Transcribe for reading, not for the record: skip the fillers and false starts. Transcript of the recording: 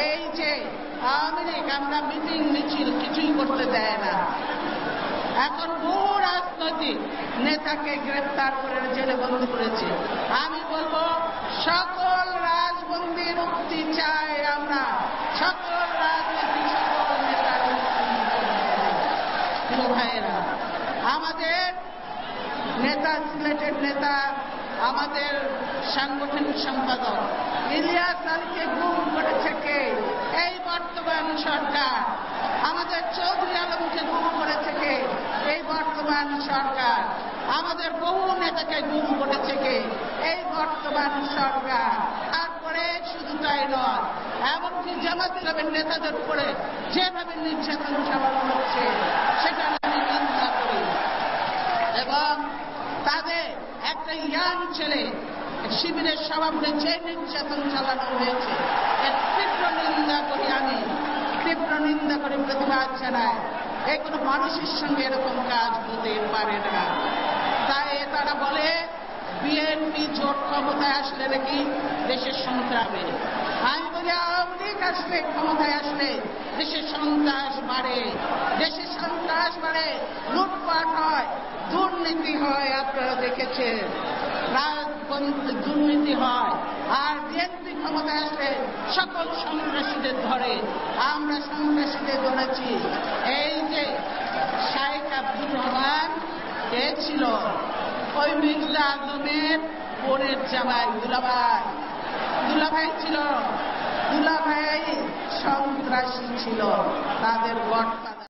এই যে আওয়ামী লীগ আমরা মিটিং মিছিল কিছুই করতে দেয় না, এখন বহু রাজনৈতিক নেতাকে গ্রেফতার করে জেলে বন্দী করেছে। আমি বলবো সকল রাজবন্দী মুক্তি চাই আমরা, সকল রাজনীতি সকল নেতার ভাইয়েরা। আমাদের নেতা, সিলেটের নেতা, আমাদের সাংগঠনিক সম্পাদক ইলিয়াস আলীকে গুম করেছে কে? এই বর্তমান সরকার। আমাদের চৌধুরী আলমকে গুম করেছে কে? এই বর্তমান সরকার। আমাদের বহু নেতাকে গুম করেছে কে? এই বর্তমান সরকার। তারপরে শুধু তাই নয়, এমনকি জামাত ইসলামের নেতাদের উপরে যেভাবে নির্যাতন চালানো হচ্ছে সেটা আমি নিন্দা করি। এবং তাদের একটা ইয়াং ছেলে শিবিরের সভাপতি যে নির্যাতন চালানো হয়েছে এর তীব্র নিন্দা করি, আমি তীব্র নিন্দা করে প্রতিবাদ জানাই। এই কোনো মানুষের সঙ্গে এরকম কাজ হতে পারে না। তাই তারা বলে বিএনপি জোট ক্ষমতায় আসলে নাকি দেশের সংগ্রামে। আমি বলি আওয়ামী লীগ আসলে, ক্ষমতায় আসলে দেশের সন্ত্রাস বাড়ে, দেশের সন্ত্রাস বাড়ে, লুটপাট হয়, দুর্নীতি হয়। আপনারা দেখেছেন দুর্নীতি হয়। আর বিএনপি ক্ষমতায় আসলে সকল সন্ত্রাসীদের ধরে। আমরা সন্ত্রাসীদের ধরেছি। এই যে শাইখ আব্দুর রহমান কে ছিল? ওই মির্জা আজমের বোনের জামাই দুলাভাই ছিল। দুলাভাই সন্ত্রাসী ছিল, তাদের গঠন